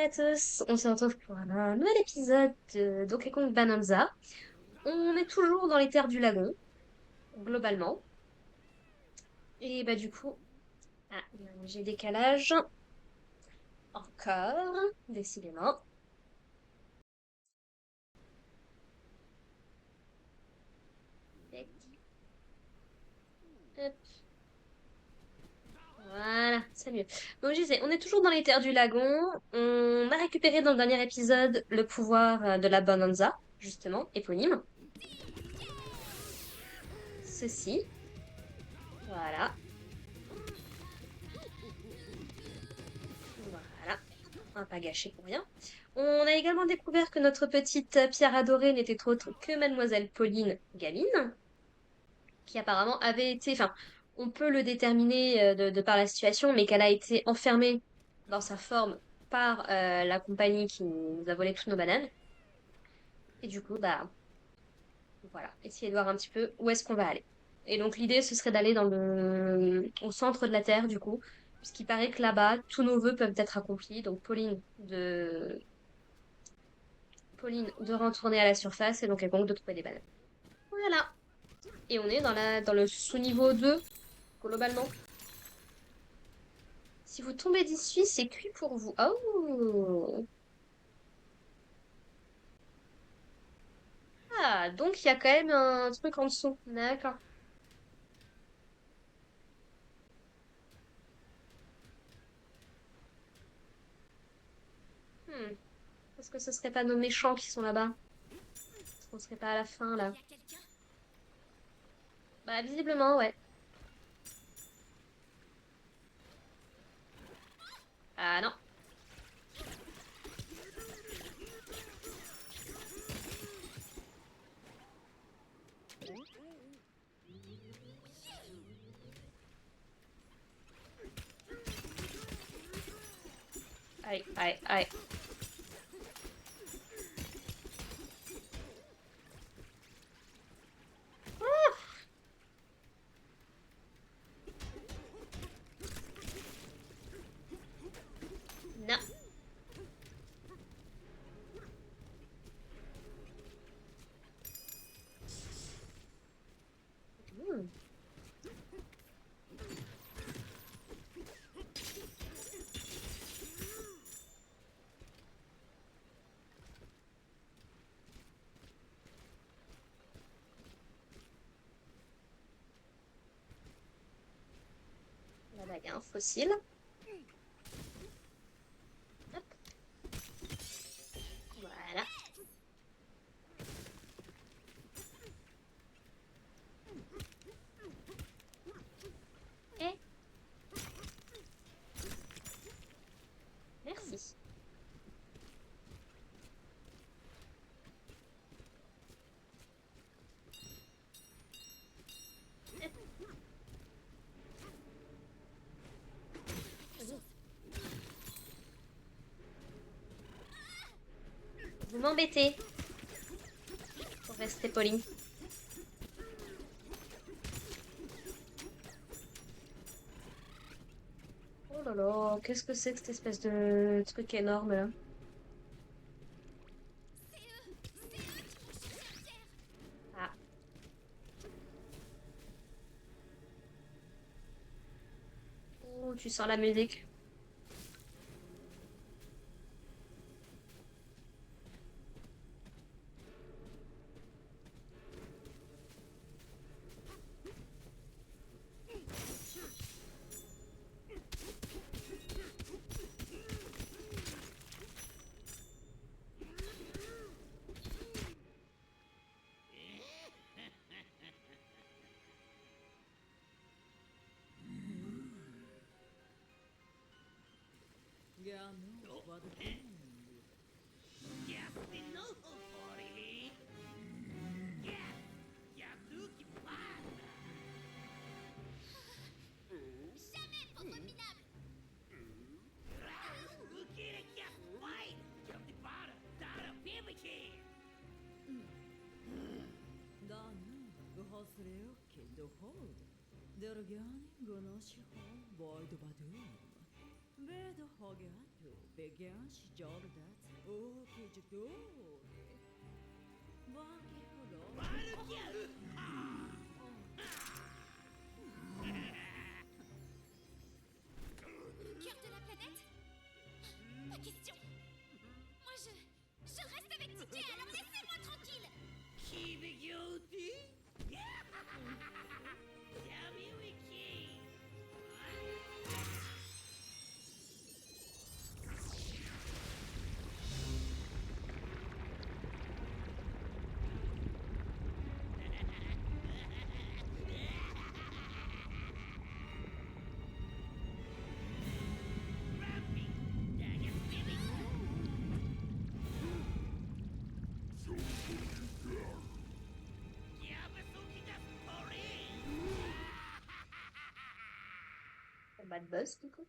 à tous, on se retrouve pour un nouvel épisode de Donkey Kong Bonanza. On est toujours dans les terres du lagon, globalement. Et bah du coup, il y a un léger décalage. Encore, décidément. Tac, hop, voilà, c'est mieux. Donc je disais, on est toujours dans les terres du lagon. On a récupéré dans le dernier épisode le pouvoir de la Bonanza, justement, éponyme. Ceci, voilà, voilà. On va pas gâcher pour rien. On a également découvert que notre petite pierre adorée n'était autre que Mademoiselle Pauline Gamine, qui apparemment avait été, enfin, on peut le déterminer de par la situation, mais qu'elle a été enfermée dans sa forme par la compagnie qui nous a volé toutes nos bananes. Et du coup, bah voilà, essayer de voir un petit peu où est-ce qu'on va aller. Et donc l'idée, ce serait d'aller au centre de la Terre, du coup, puisqu'il paraît que là-bas, tous nos vœux peuvent être accomplis. Donc Pauline de retourner à la surface et donc elle manque de trouver des bananes. Voilà. Et on est dans le sous-niveau 2 globalement. Si vous tombez d'ici, c'est cuit pour vous. Oh! Ah, donc il y a quand même un truc en dessous. D'accord. Hmm. Est-ce que ce serait pas nos méchants qui sont là-bas? Est-ce qu'on serait pas à la fin, là? Bah, visiblement, ouais. Ah non. Aïe, aïe, aïe. Non. Hmm. Là-bas, il y a un fossile. Hop. Voilà. Et merci. Vous m'embêtez pour rester poli. Oh là là, qu'est-ce que c'est que cette espèce de truc énorme là? Ah, oh, tu sens la musique. vedo hogato, began 시절dat, o kejdori. Vaki holo. Cœur de la planète? Pas question. Moi, je reste avec TJ, alors laissez-moi tranquille. Bad buzz, du coup.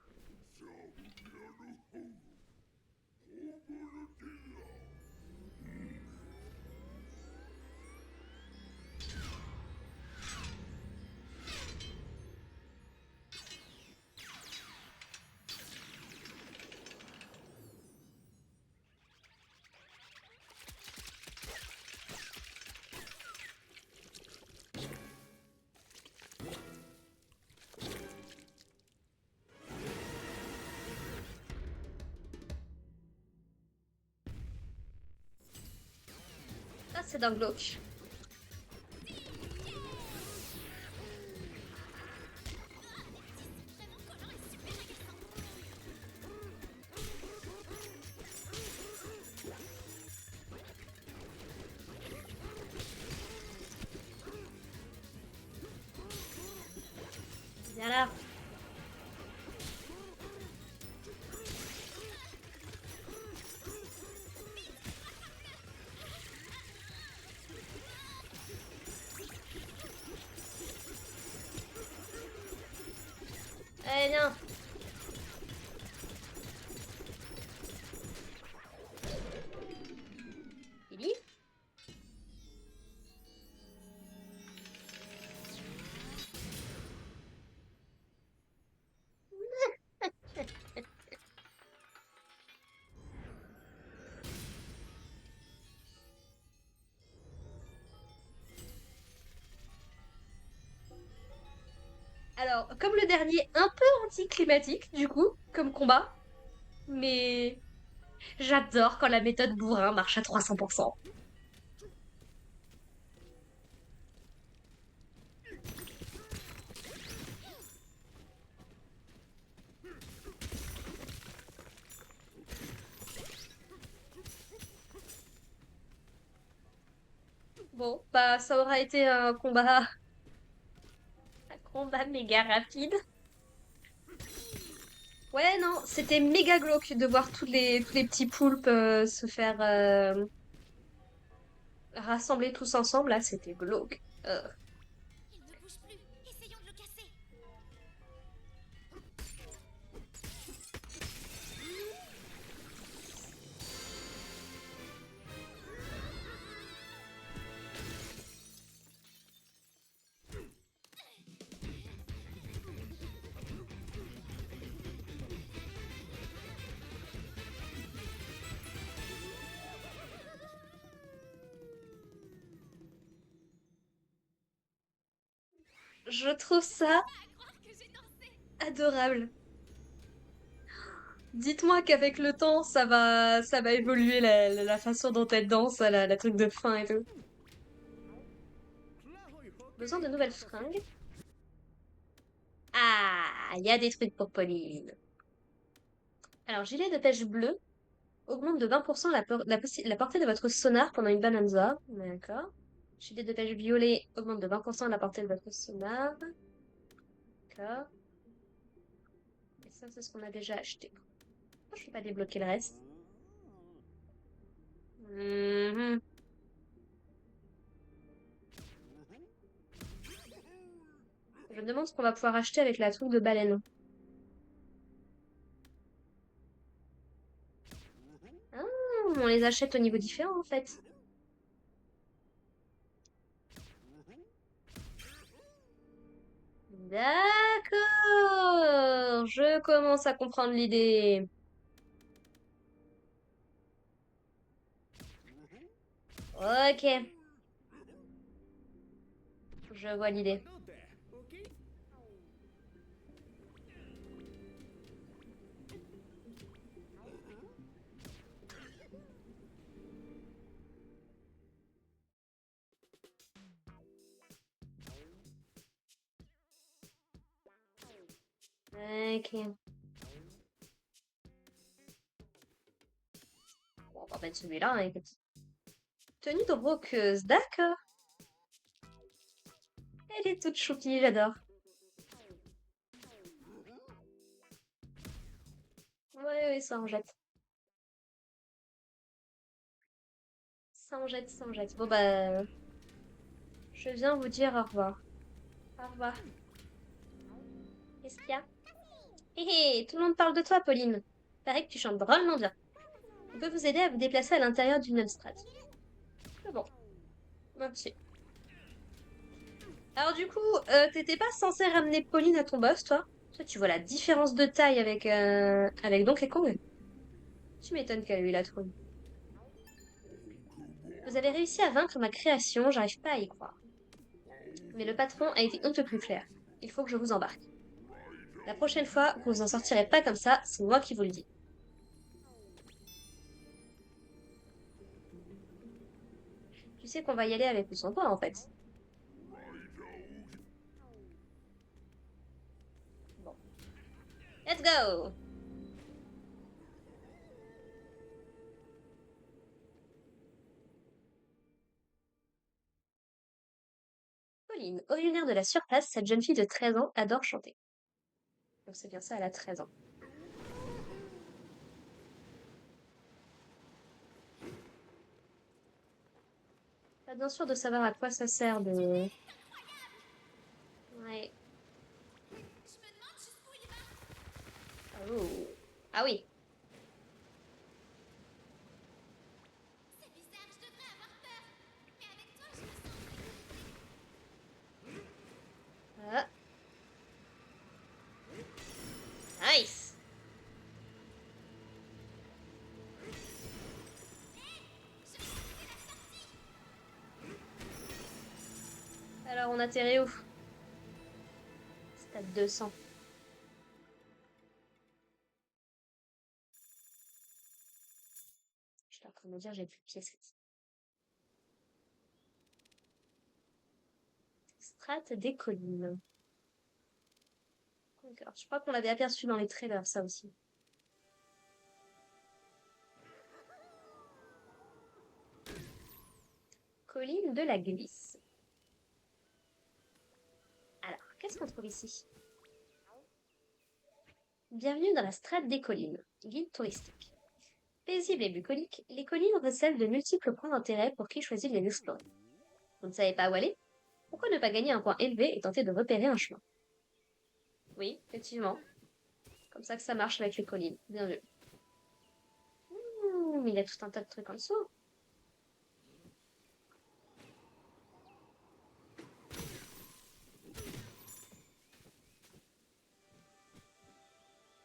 Ça, c'est dans Glauque. Vraiment collant et super agaçant. Viens là. Allez, viens. Lily? Alors, comme le dernier, un peu anticlimatique, du coup, comme combat, mais j'adore quand la méthode bourrin marche à 300%. Bon, bah, ça aura été un combat méga rapide. Ouais, non, c'était méga glauque de voir tous les petits poulpes se faire rassembler tous ensemble. Là, c'était glauque. Il ne bouge plus. Essayons de le casser. Je trouve ça À croire que j'ai dansé. adorable. Dites-moi qu'avec le temps, ça va évoluer la façon dont elle danse, la truc de fin et tout. Besoin de nouvelles fringues. Ah, il y a des trucs pour Pauline. Alors, gilet de pêche bleu augmente de 20% la portée de votre sonar pendant une bonanza. D'accord. Gilet de pêche violet augmente de 20% la portée de votre sonar. D'accord. Et ça, c'est ce qu'on a déjà acheté. Pourquoi je ne peux pas débloquer le reste? Mhm. Je me demande ce qu'on va pouvoir acheter avec la truc de baleine. Ah, on les achète au niveau différent en fait. D'accord, je commence à comprendre l'idée. Ok, je vois l'idée. Ok. Bon, on va mettre celui-là, hein, écoute. Tenue de roqueuse, d'accord. Elle est toute choupie, j'adore. Ouais, ouais, ça en jette. Ça en jette, ça en jette. Bon, bah, je viens vous dire au revoir. Au revoir. Qu'est-ce qu'il y a? Hé hé, tout le monde parle de toi, Pauline. Paraît que tu chantes drôlement bien. On peut vous aider à vous déplacer à l'intérieur d'une Amstrad. Ah bon, ok. Alors du coup, t'étais pas censé ramener Pauline à ton boss, toi? Toi, tu vois la différence de taille avec Donkey Kong? Tu m'étonnes qu'elle lui la trouve. Vous avez réussi à vaincre ma création, j'arrive pas à y croire. Mais le patron a été un peu plus clair. Il faut que je vous embarque. La prochaine fois, vous en sortirez pas comme ça, c'est moi qui vous le dis. Tu sais qu'on va y aller avec ou sans toi, en fait. Bon. Let's go! Pauline, originaire de la surface, cette jeune fille de 13 ans adore chanter. Donc c'est bien ça, elle a 13 ans. Pas bien sûr de savoir à quoi ça sert de... Ouais. Je me demande jusqu'où il va. Oh. Ah oui. C'est bizarre, je devrais avoir peur. Mais avec toi, je me sens en Ah. Nice. Alors on atterrit où? Stade 200. Je suis en train de me dire j'ai plus de pièces. Strat des collines. D'accord. Je crois qu'on l'avait aperçu dans les trailers, ça aussi. Colline de la Glisse. Alors, qu'est-ce qu'on trouve ici? Bienvenue dans la strate des collines, guide touristique. Paisible et bucolique, les collines recèlent de multiples points d'intérêt pour qui choisit de les explorer. Vous ne savez pas où aller? Pourquoi ne pas gagner un point élevé et tenter de repérer un chemin? Oui, effectivement. Comme ça que ça marche avec les collines. Bien vu. Mais il y a tout un tas de trucs en dessous.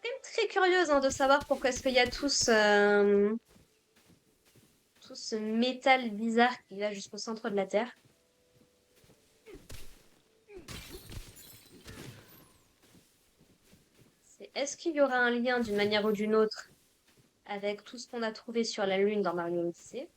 Quand même très curieuse hein, de savoir pourquoi est-ce qu'il y a tout ce métal bizarre qui va jusqu'au centre de la Terre. Est-ce qu'il y aura un lien d'une manière ou d'une autre avec tout ce qu'on a trouvé sur la Lune dans Mario Odyssey?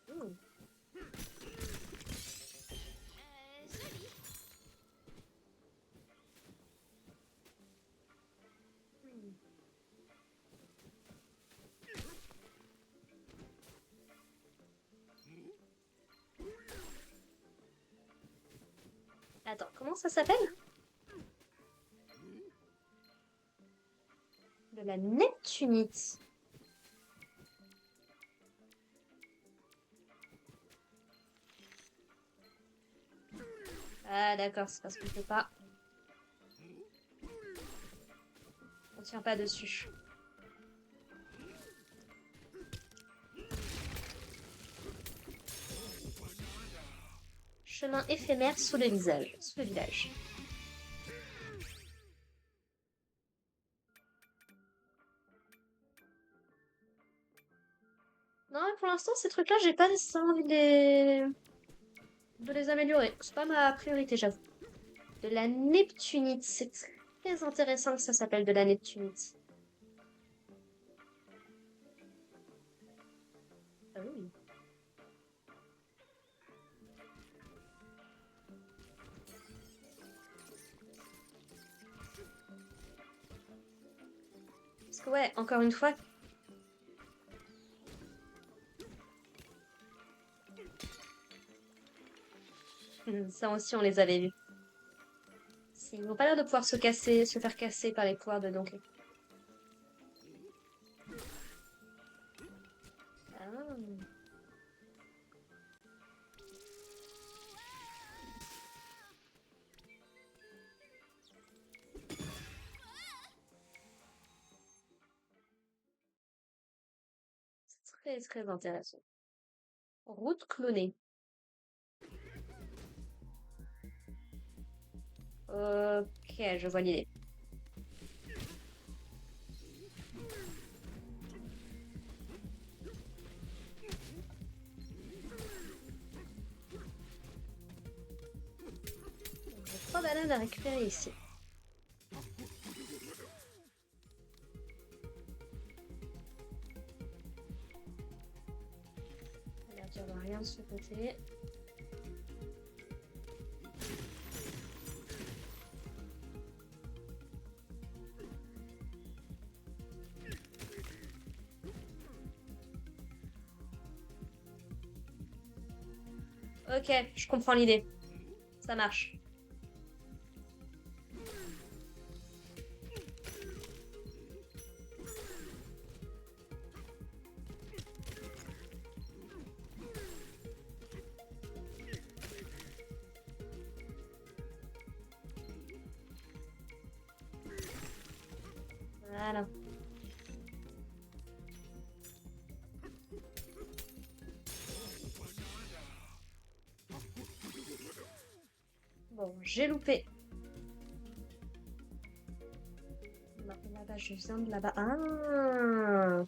Hmm. joli. Hmm. Attends, comment ça s'appelle? De la neptunite. Ah d'accord, c'est parce qu'on peut pas. On tient pas dessus. Chemin éphémère sous le visage, sous le village. Non, pour l'instant, ces trucs-là, j'ai pas nécessairement envie de les améliorer. C'est pas ma priorité, j'avoue. De la neptunite, c'est très intéressant que ça s'appelle de la neptunite. Ah oui. Parce que ouais, encore une fois, ça aussi on les avait vus. Ils n'ont pas l'air de pouvoir se casser, se faire casser par les pouvoirs de Donkey. Ah. C'est très très intéressant. Route clonée. Ok, je vois l'idée. J'ai 3 bananes à récupérer ici. Il a l'air d'y avoir rien de ce côté. Ok, je comprends l'idée. Ça marche. Voilà. Bon, j'ai loupé. Là-bas, je viens de là-bas. Ah!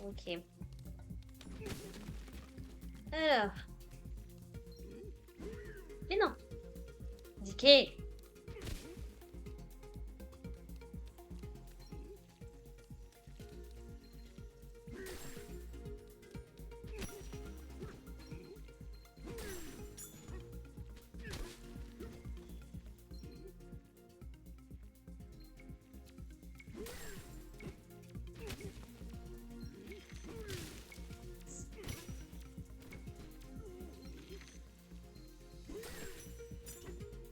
Ok. Alors. Mais non. Dicky.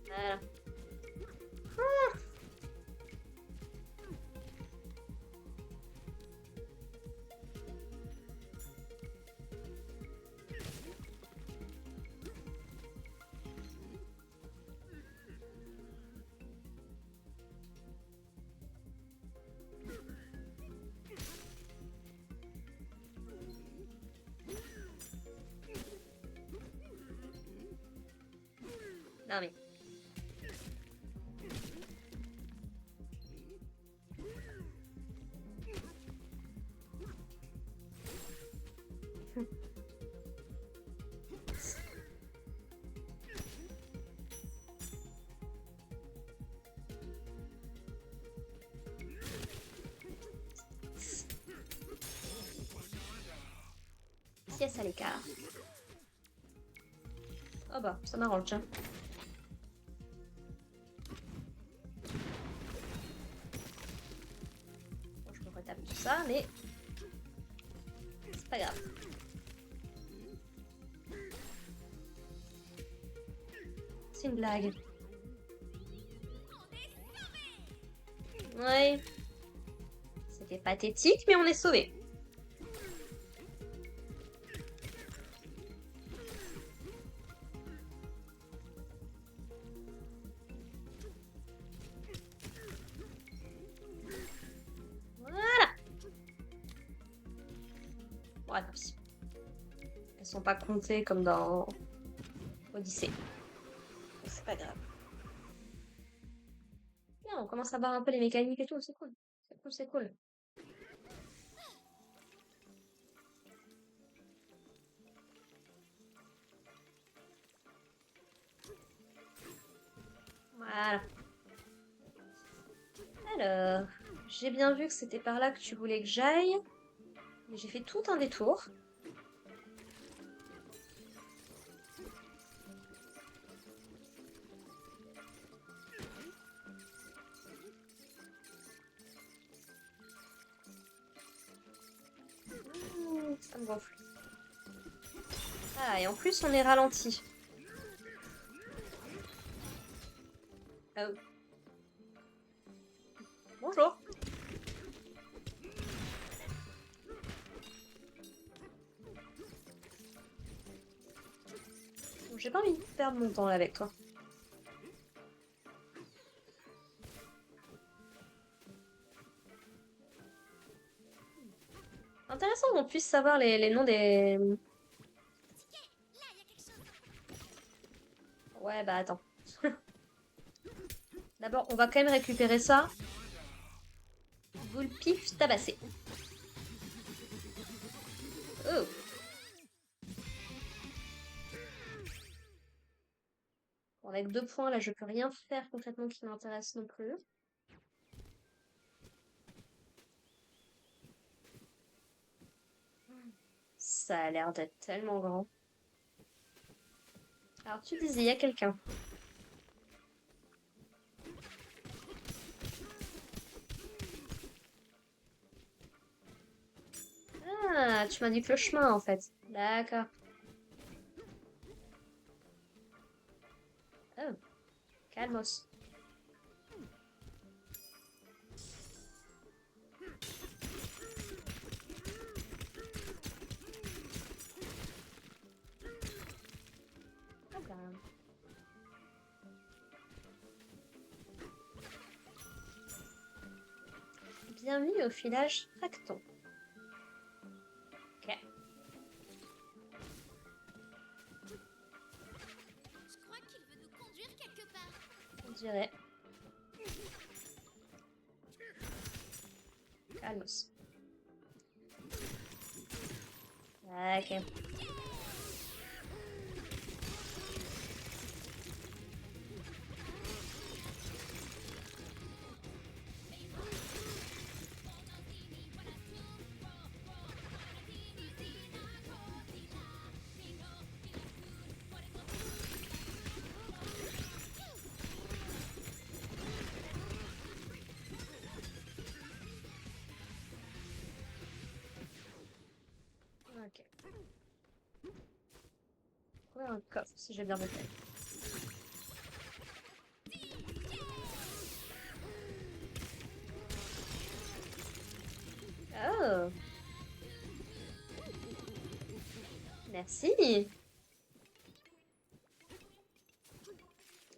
Voilà. Non mais. Pièce à l'écart. Oh bah, ça m'arrange, tiens. Bon, je me retape tout ça, mais c'est pas grave. C'est une blague. Ouais. C'était pathétique, mais on est sauvés. Voilà. Ouais, tant pis. Elles sont pas comptées comme dans Odyssée. C'est pas grave. Bien, on commence à voir un peu les mécaniques et tout, c'est cool. C'est cool, c'est cool. Voilà. Alors, j'ai bien vu que c'était par là que tu voulais que j'aille. Mais j'ai fait tout un détour. Ça me gonfle. Ah, et en plus, on est ralenti. Oh. Bonjour. Bon, j'ai pas envie de perdre mon temps là avec toi. Intéressant qu'on puisse savoir les noms des... Ticket, là, il y a quelque chose. Ouais, bah attends. D'abord, on va quand même récupérer ça. Boule pif tabassé. Oh. Bon, avec 2 points, là, je peux rien faire concrètement qui m'intéresse non plus. Ça a l'air d'être tellement grand. Alors, tu disais, il y a quelqu'un. Ah, tu m'indiques le chemin, en fait. D'accord. Oh, calmos. Ah bah. Bienvenue au village Tracton. Ok, Je crois qu'il veut nous conduire quelque part. on dirait. Calmos. Ok. Ok. Ouais, un coffre, si j'ai bien compris. Oh, merci.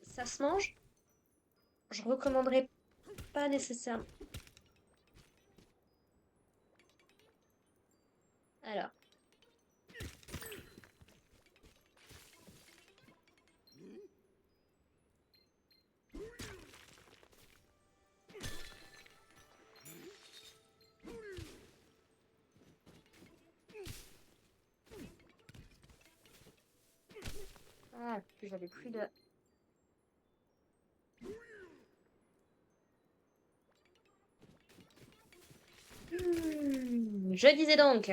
Ça se mange? Je recommanderais pas nécessairement. Alors. Ah, puis j'avais plus de... Je disais donc.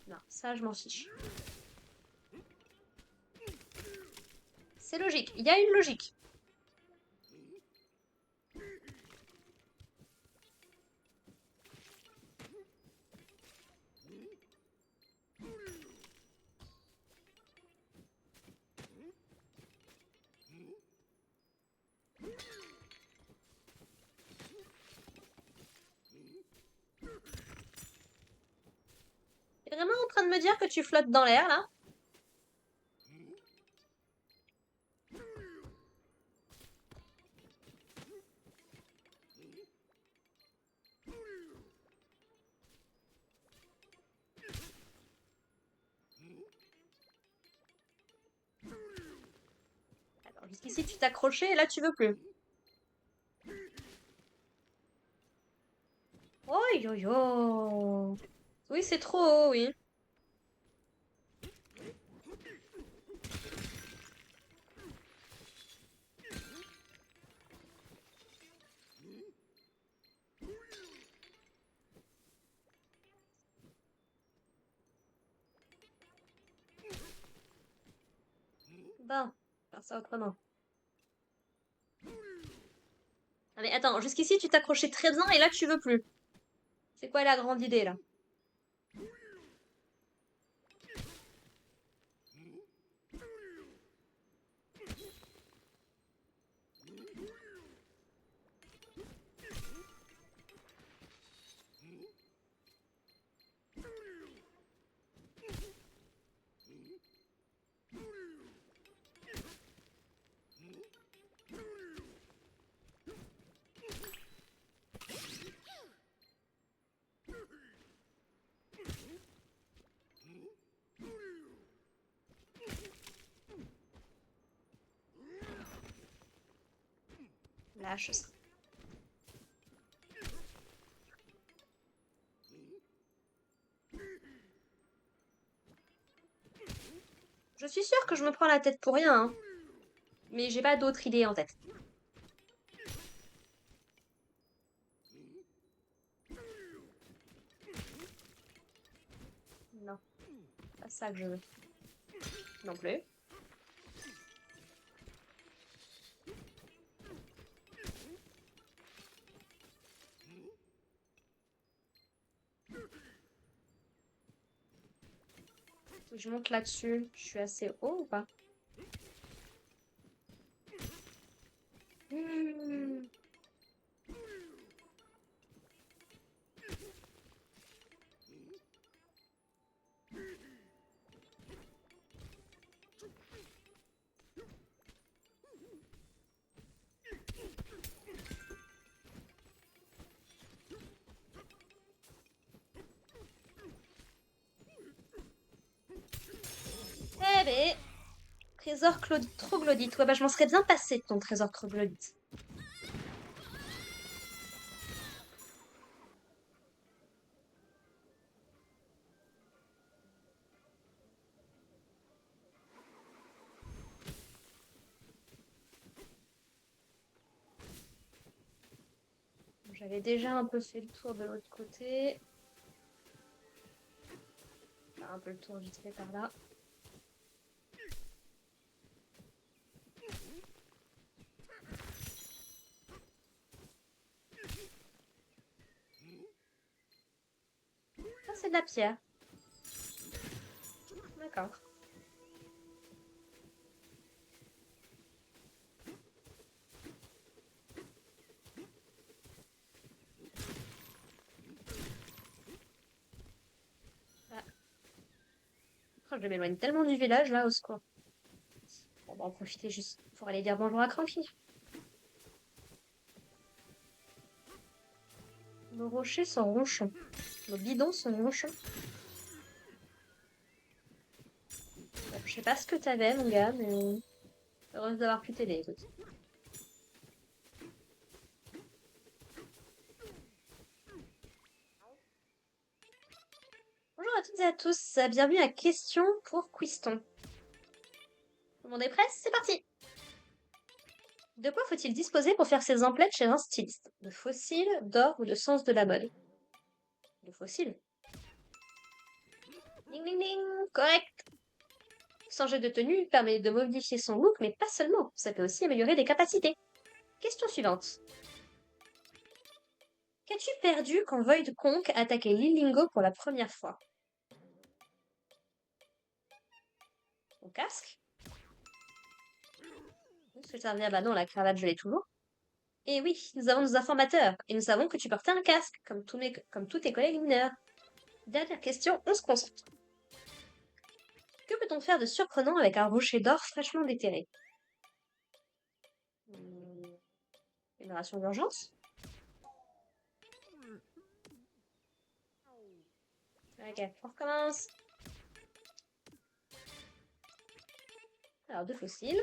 Non, ça, je m'en fiche. C'est logique. Il y a une logique. train de me dire que tu flottes dans l'air, là? Alors, jusqu'ici, tu t'accrochais et là, tu veux plus. Oh, yo, yo. Oui, c'est trop haut, oui. Bon, faire ça autrement. Ah, mais attends, jusqu'ici, tu t'accrochais très bien et là, tu veux plus. C'est quoi la grande idée, là? Lâche ça. Je suis sûre que je me prends la tête pour rien, hein. Mais j'ai pas d'autre idée en tête. Non, pas ça que je veux. Non plus. Si je monte là-dessus, je suis assez haut ou pas? Hmm. Eh ben, trésor troglodyte. Ouais, bah, je m'en serais bien passé de ton trésor troglodyte. J'avais déjà un peu fait le tour de l'autre côté. Faire un peu le tour vite fait par là. Ça, c'est de la pierre. D'accord. Ah. Oh, je m'éloigne tellement du village, là, au secours. On va en profiter juste pour aller dire bonjour à Cranky. Nos rochers sont ronchons. Nos bidons sont ronchons. Bon, je sais pas ce que t'avais, mon gars, mais heureuse d'avoir pu t'aider, écoute. Bonjour à toutes et à tous, bienvenue à Question pour Quiston. Tout le monde est prêt? C'est parti! De quoi faut-il disposer pour faire ses emplettes chez un styliste? De fossiles, d'or ou de sens de la mode? De fossiles. Ding ding ding! Correct! Changer de tenue permet de modifier son look, mais pas seulement. Ça peut aussi améliorer des capacités. Question suivante. Qu'as-tu perdu quand Void Conk attaquait Lilingo pour la première fois? Ton casque? Est-ce que ça revient? Bah non, la cravate, je l'ai toujours. Et oui, nous avons nos informateurs, et nous savons que tu portais un casque, comme tous tes collègues mineurs. Dernière question, on se concentre. Que peut-on faire de surprenant avec un rocher d'or fraîchement déterré? Hmm, Une ration d'urgence? Ok, on recommence. Alors, 2 fossiles.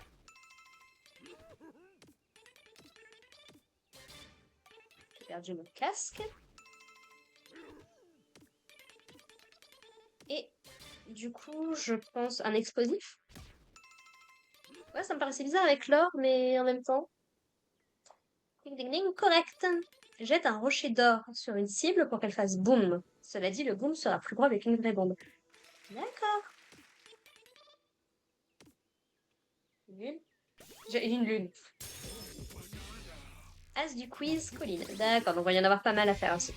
J'ai perdu mon casque. Et du coup, je pense un explosif. Ouais, ça me paraissait bizarre avec l'or, mais en même temps. Ding ding ding, correct. Jette un rocher d'or sur une cible pour qu'elle fasse boum. Cela dit, le boom sera plus gros avec une vraie bombe. D'accord. Lune. J'ai une lune. As du quiz, colline. D'accord, donc il va y en avoir pas mal à faire aussi.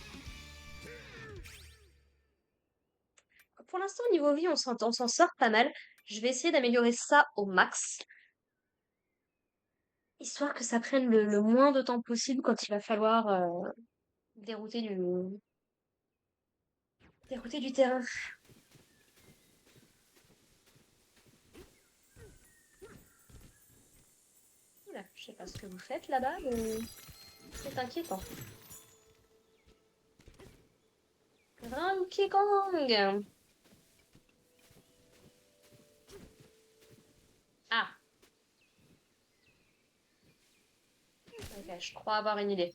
Pour l'instant, niveau vie, on s'en sort pas mal. Je vais essayer d'améliorer ça au max. Histoire que ça prenne le moins de temps possible quand il va falloir dérouter du terrain. Oula, je sais pas ce que vous faites là-bas, mais c'est inquiétant. Donkey Kong! Ah, ok, je crois avoir une idée.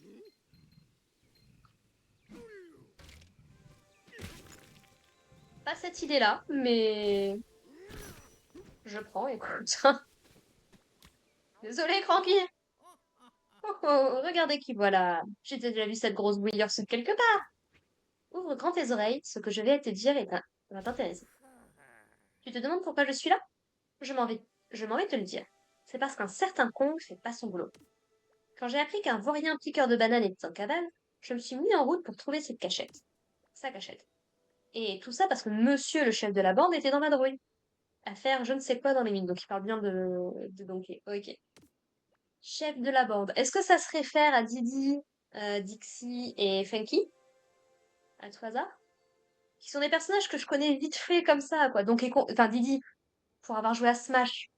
Pas cette idée-là, mais je prends, écoute. Désolé, Cranky! Oh, oh, regardez qui voilà. J'ai déjà vu cette grosse bouillir sous quelque part. Ouvre grand tes oreilles, ce que je vais te dire va t'intéresser. Tu te demandes pourquoi je suis là? Je m'en vais, je m'en vais te le dire. C'est parce qu'un certain Kong fait pas son boulot. Quand j'ai appris qu'un vaurien piqueur de bananes était en cavale, je me suis mis en route pour trouver cette cachette. Sa cachette. Et tout ça parce que monsieur le chef de la bande était dans ma douille. À faire je ne sais quoi dans les mines. Donc il parle bien de Donkey. Ok. Chef de la bande. Est-ce que ça se réfère à Didi, Dixie et Funky? À tout hasard? Qui sont des personnages que je connais vite fait comme ça, quoi. Donc, enfin, Didi, pour avoir joué à Smash,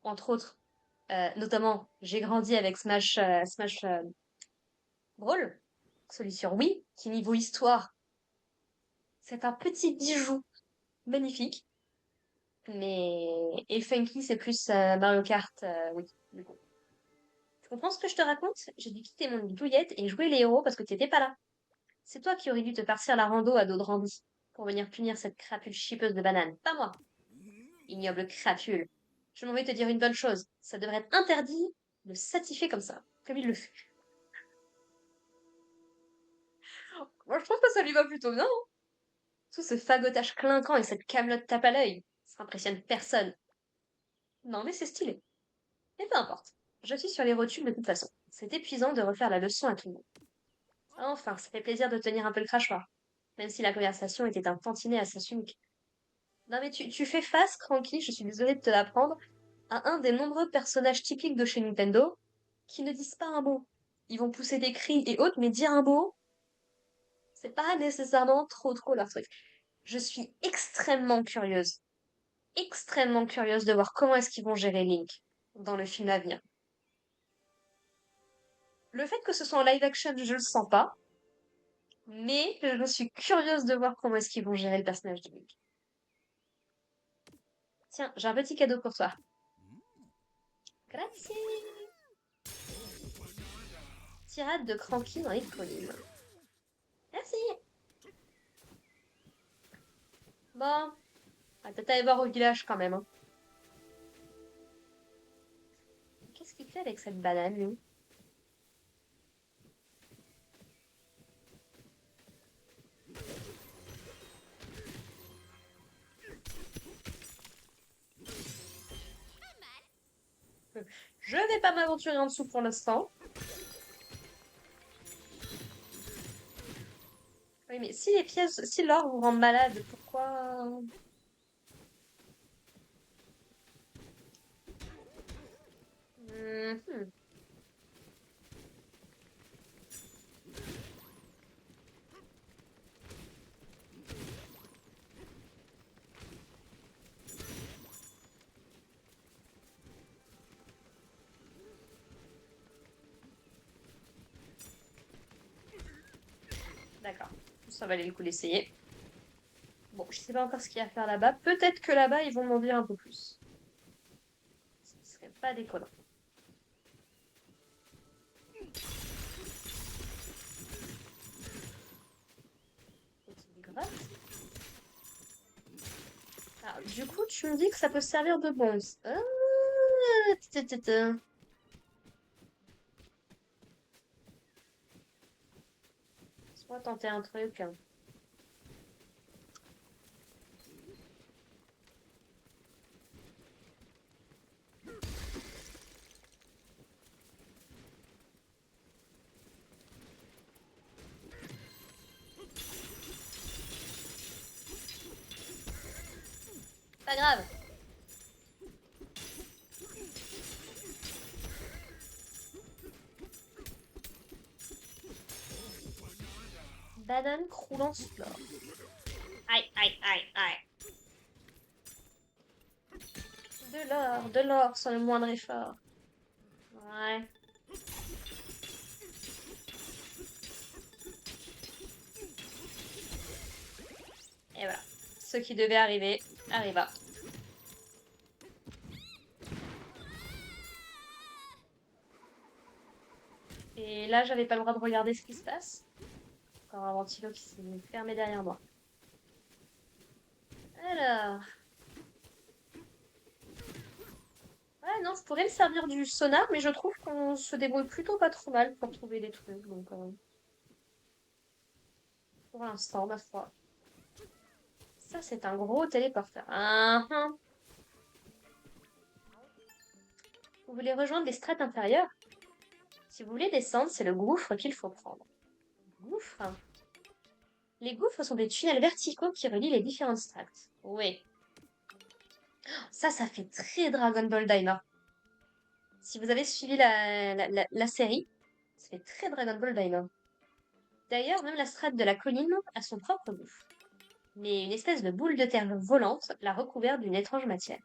entre autres, notamment, j'ai grandi avec Smash Brawl, celui sur Wii, qui niveau histoire, c'est un petit bijou magnifique. Mais et Funky, c'est plus Mario Kart, oui, du coup. Tu comprends ce que je te raconte? J'ai dû quitter mon douillette et jouer les héros parce que tu étais pas là. C'est toi qui aurais dû te partir la rando à dos de Randy pour venir punir cette crapule chipeuse de banane, pas moi. Ignoble crapule. Je m'en vais te dire une bonne chose. Ça devrait être interdit de s'attifer comme ça, comme il le fait. Moi, je trouve que ça lui va plutôt bien, hein. Tout ce fagotage clinquant et cette camelote tape à l'œil, ça impressionne personne. Non, mais c'est stylé. Mais peu importe. Je suis sur les rotules de toute façon. C'est épuisant de refaire la leçon à tout le monde. Enfin, ça fait plaisir de tenir un peu le crachoir, même si la conversation était un tantinet à sens unique. Non mais tu fais face, Cranky, je suis désolée de te l'apprendre, à un des nombreux personnages typiques de chez Nintendo qui ne disent pas un mot. Ils vont pousser des cris et autres, mais dire un mot, c'est pas nécessairement trop leur truc. Je suis extrêmement curieuse de voir comment est-ce qu'ils vont gérer Link dans le film à venir. Le fait que ce soit en live action, je le sens pas, mais je suis curieuse de voir comment est-ce qu'ils vont gérer le personnage de Link. Tiens, j'ai un petit cadeau pour toi. Grazie! Tirade de Cranky dans les collines. Merci! Bon, on va peut-être aller voir au village quand même, hein. Qu'est-ce qu'il fait avec cette banane, lui? Je vais pas m'aventurer en dessous pour l'instant. Oui, mais si les pièces, si l'or vous rend malade, pourquoi... Mhm. D'accord. Ça valait le coup d'essayer. Bon, je sais pas encore ce qu'il y a à faire là-bas. Peut-être que là-bas, ils vont m'en dire un peu plus. Ce serait pas déconnant. Petite grotte. Ah, du coup, tu me dis que ça peut servir de bronze. Ah, tata, tata. Laisse-moi tenter un truc. Pas grave. Banane croulant sous l'or. Aïe, aïe, aïe, aïe. De l'or sans le moindre effort. Ouais. Et voilà. Ce qui devait arriver, arriva. Et là, j'avais pas le droit de regarder ce qui se passe. Encore un ventilo qui s'est fermé derrière moi. Alors. Ouais, non, je pourrais me servir du sonar, mais je trouve qu'on se débrouille plutôt pas trop mal pour trouver des trucs. Donc, pour l'instant, ma foi. Ça, c'est un gros téléporteur. Vous voulez rejoindre les strates inférieures? Si vous voulez descendre, c'est le gouffre qu'il faut prendre. Gouffre? Les gouffres sont des tunnels verticaux qui relient les différentes strates. Oui. Ça fait très Dragon Ball Daima. Si vous avez suivi la série, ça fait très Dragon Ball Daima. D'ailleurs, même la strate de la colline a son propre gouffre. Mais une espèce de boule de terre volante l'a recouvert d'une étrange matière.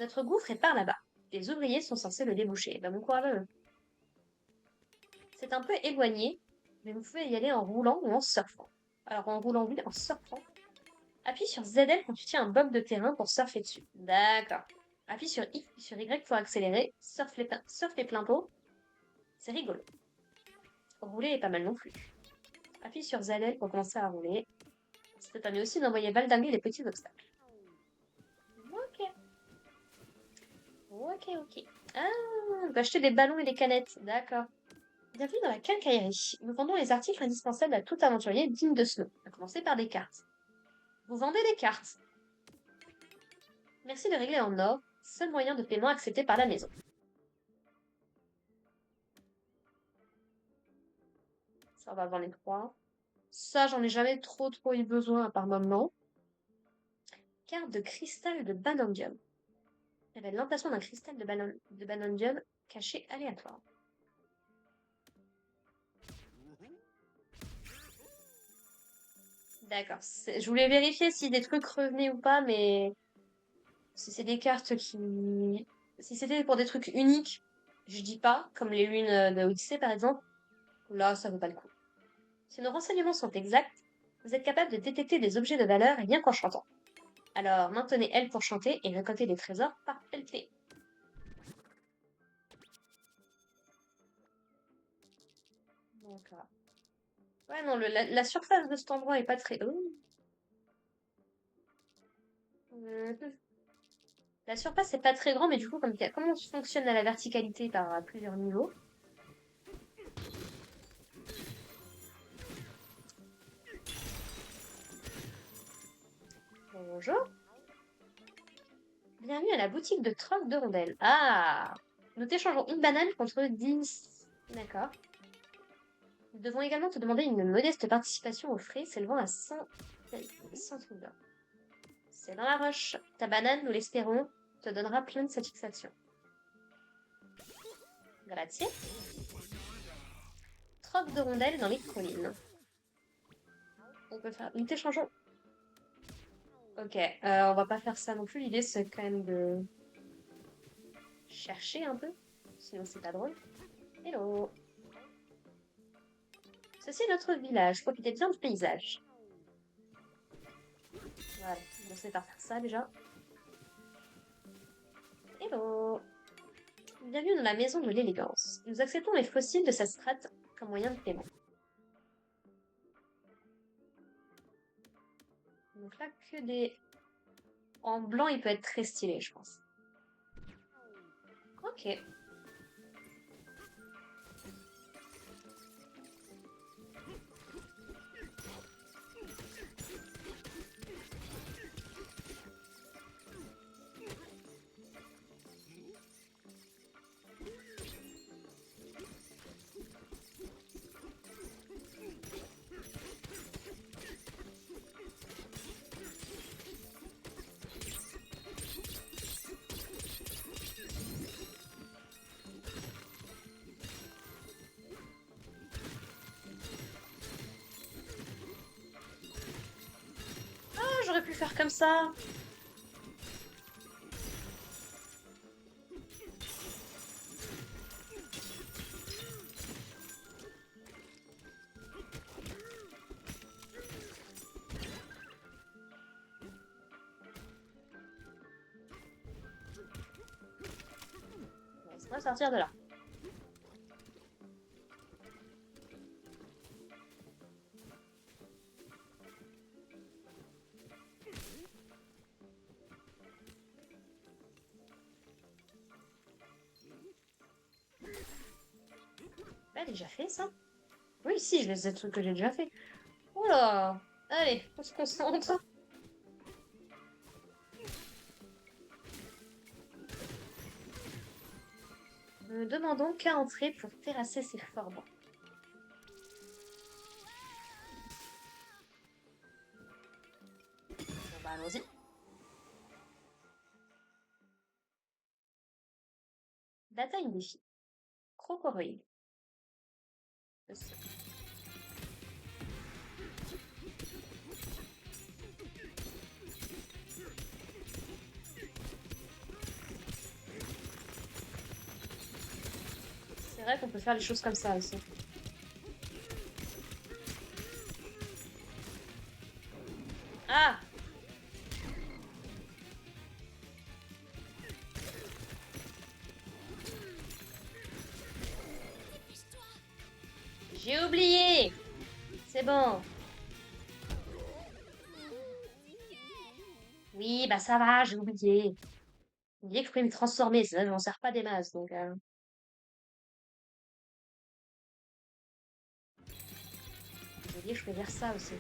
Notre gouffre est par là-bas. Les ouvriers sont censés le déboucher. Bon courage à eux. C'est un peu éloigné, mais vous pouvez y aller en roulant ou en surfant. Alors en roulant, oui, en surfant. Appuie sur ZL quand tu tiens un bloc de terrain pour surfer dessus. D'accord. Appuie sur Y pour accélérer. Surf les plein pot. C'est rigolo. Rouler est pas mal non plus. Appuie sur ZL pour commencer à rouler. Ça te permet aussi d'envoyer valdinguer les petits obstacles. Ok. Ok. Ah, on peut acheter des ballons et des canettes. D'accord. Bienvenue dans la quincaillerie. Nous vendons les articles indispensables à tout aventurier digne de ce nom. À commencer par des cartes. Vous vendez des cartes. Merci de régler en or. Seul moyen de paiement accepté par la maison. Ça, on va vendre les trois. Ça, j'en ai jamais trop eu besoin à part maintenant. Carte de cristal de Banandium. Révèle l'emplacement d'un cristal de Banandium caché aléatoire. D'accord. Je voulais vérifier si des trucs revenaient ou pas, mais si c'est des cartes qui... Si c'était pour des trucs uniques, je dis pas, comme les lunes de Odyssée par exemple, là, ça vaut pas le coup. Si nos renseignements sont exacts, vous êtes capable de détecter des objets de valeur rien qu'en chantant. Alors, maintenez L pour chanter et récolter des trésors par LT. D'accord. Ouais, non, la surface de cet endroit est pas très... Oh. Mhm. La surface est pas très grande, mais du coup, comme on fonctionne à la verticalité par plusieurs niveaux... Bonjour. Bienvenue à la boutique de troc de rondelles. Ah! Nous t'échangeons une banane contre 10... D'accord. Nous devons également te demander une modeste participation aux frais s'élevant à 100 trucs d'or. C'est dans la roche. Ta banane, nous l'espérons, te donnera plein de satisfaction. Grazie. Troc de rondelles dans les collines. On peut faire... Nous t'échangeons... Ok, on va pas faire ça non plus. L'idée, c'est quand même de chercher un peu. Sinon, c'est pas drôle. Hello. Ceci est notre village. Profitez bien du paysage. Voilà, on sait par faire ça déjà. Hello! Bienvenue dans la maison de l'élégance. Nous acceptons les fossiles de cette strate comme moyen de paiement. Donc là, que des... En blanc, il peut être très stylé, je pense. Ok. Ah, j'aurais pu faire comme ça. Laisse-moi sortir de là. Bah, déjà fait ça? Oui, si, je les ai trucs que j'ai déjà fait. Oula! Allez, on se concentre. Nous ne demandons qu'à entrer pour terrasser ces forbans. Bon, bah, allons-y. Bataille défi. Crocoroïde. C'est vrai qu'on peut faire les choses comme ça aussi. Ah! J'ai oublié! C'est bon. Oui, bah ça va, j'ai oublié. J'ai oublié que je pouvais me transformer, ça, je m'en sers pas des masses, donc... J'ai oublié que je pouvais faire ça aussi.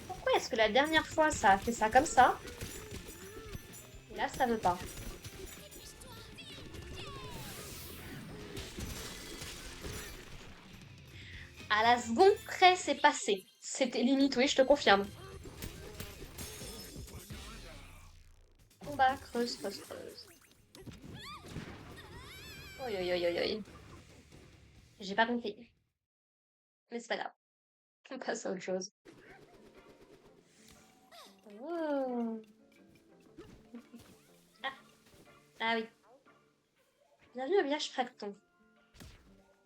Pourquoi est-ce que la dernière fois, ça a fait ça comme ça? Et là, ça veut pas. À la seconde près, c'est passé. C'était limite, oui, je te confirme. Combat, creuse, creuse, creuse. Oi, oi, oi, oi, oi. J'ai pas compris. Mais c'est pas grave. On passe à autre chose. Oh. Ah, ah oui. Bienvenue au village Fracton.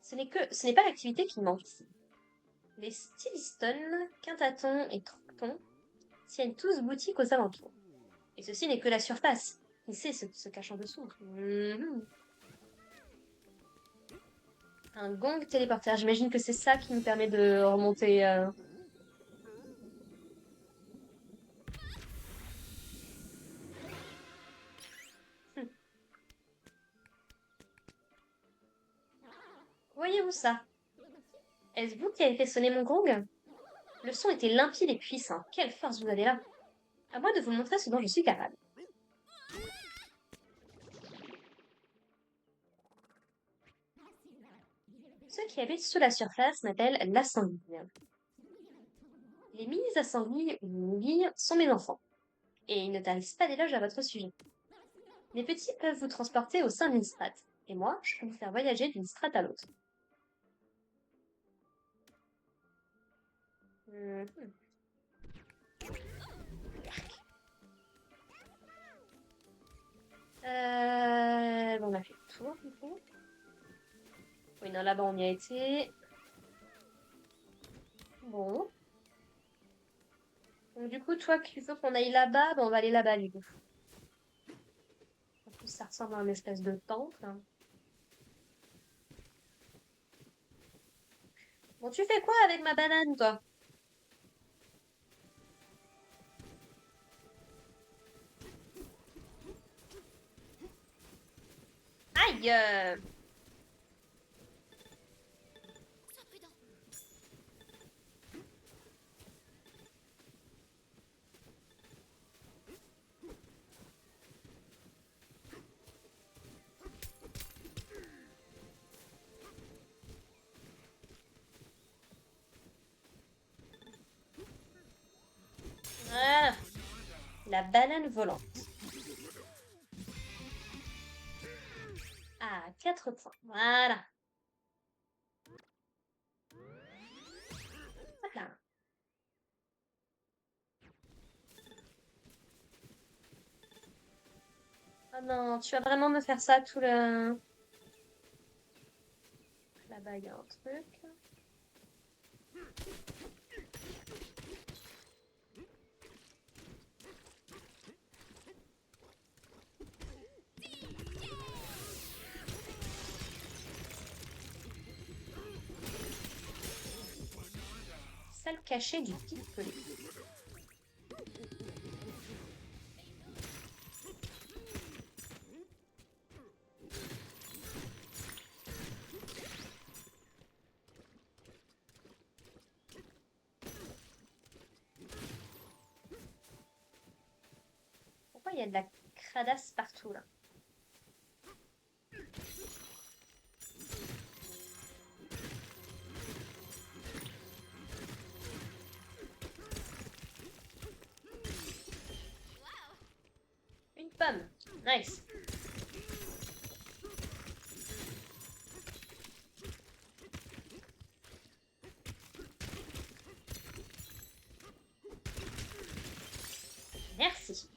Ce n'est pas l'activité qui manque ici. Les Stillstone, Quintaton et Crompton tiennent tous boutique aux alentours. Et ceci n'est que la surface. Qui sait ce qui se cache en dessous? Un gong téléporteur. J'imagine que c'est ça qui nous permet de remonter. Hmm. Voyez-vous ça? Est-ce vous qui avez fait sonner mon gong? Le son était limpide et puissant. Quelle force vous avez là! À moi de vous montrer ce dont je suis capable. Ceux qui habitent sous la surface m'appellent la sanguine. Les mini-assanguilles ou mini sont mes enfants, et ils ne tarissent pas d'éloges à votre sujet. Les petits peuvent vous transporter au sein d'une strate. Et moi, je peux vous faire voyager d'une strate à l'autre. Mhm. Bon, on a fait le tour, du coup. Oui, non, là-bas, on y a été. Bon. Donc, du coup, toi, il faut qu'on aille là-bas. Bon, on va aller là-bas, du coup. En plus, ça ressemble à un espèce de temple, hein. Bon, tu fais quoi avec ma banane, toi? Aïe! Sois prudent. Voilà. La banane volante. Ah, 4 points. Voilà. Hop là. Oh non, tu vas vraiment me faire ça tout le... Là-bas, il y a un truc. Salle cachée du pistolet. Pourquoi il y a de la cradasse partout, là? Une pomme. Nice. Merci.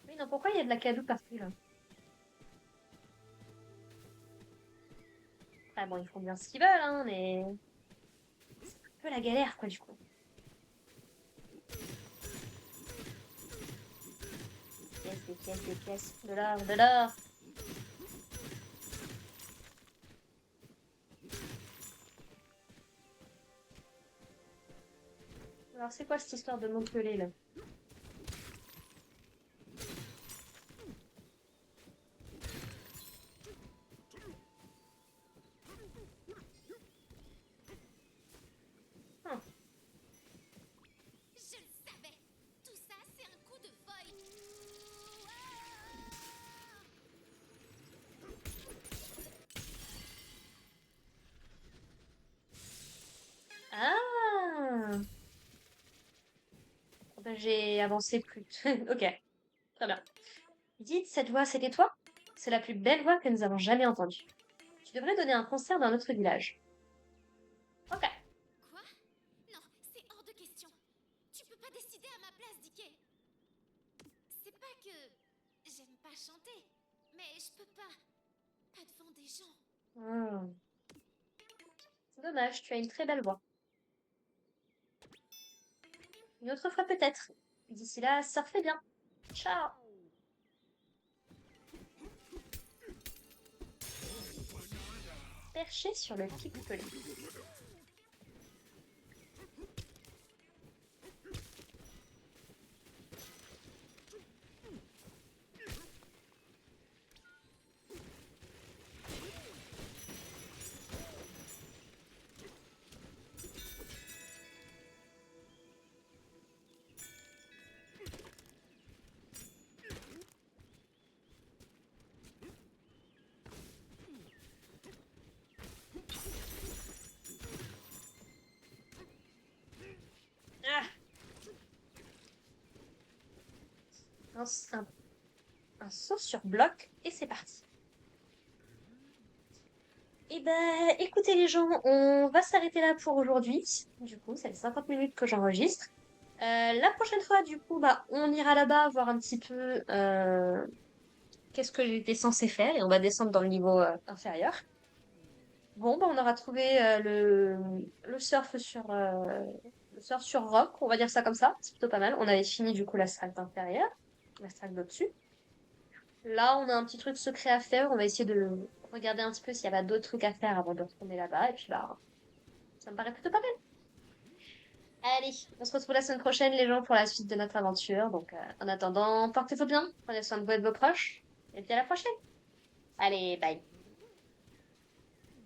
Oui, non, pourquoi il y a de la cadeau partout, là? Ah bon, ils font bien ce qu'ils veulent, hein, mais... C'est un peu la galère, quoi, du coup. Pièces, des pièces, des pièces. De l'or, de l'or. Alors, c'est quoi cette histoire de Montpellier, là? Hum. Je le savais. Tout ça, c'est un coup de folie. Ah! Ben, j'ai avancé plus. Ok, très bien. Dites, cette voix, c'était toi? C'est la plus belle voix que nous avons jamais entendue. Tu devrais donner un concert dans notre village. Ok. Quoi? Non, c'est hors de question. Tu peux pas décider à ma place, Dicky. C'est pas que j'aime pas chanter, mais je peux pas. Pas devant des gens. Hmm. C'est dommage, tu as une très belle voix. Une autre fois peut-être. D'ici là, surfez bien. Ciao! Perché sur le pic-pelé. un, un, un saut sur bloc et c'est parti. Eh ben, écoutez les gens, on va s'arrêter là pour aujourd'hui. Du coup, ça fait 50 minutes que j'enregistre. La prochaine fois, du coup, bah, on ira là-bas voir un petit peu qu'est-ce que j'étais censée faire et on va descendre dans le niveau inférieur. Bon, bah, on aura trouvé le surf sur roc, on va dire ça comme ça. C'est plutôt pas mal. On avait fini du coup la strate inférieure, la strate d'au-dessus. Là, on a un petit truc secret à faire. On va essayer de regarder un petit peu s'il y a pas d'autres trucs à faire avant de retourner là-bas. Et puis bah, ça me paraît plutôt pas mal. Allez, on se retrouve la semaine prochaine, les gens, pour la suite de notre aventure. Donc, en attendant, portez-vous bien, prenez soin de vous et de vos proches. Et puis à la prochaine. Allez, bye.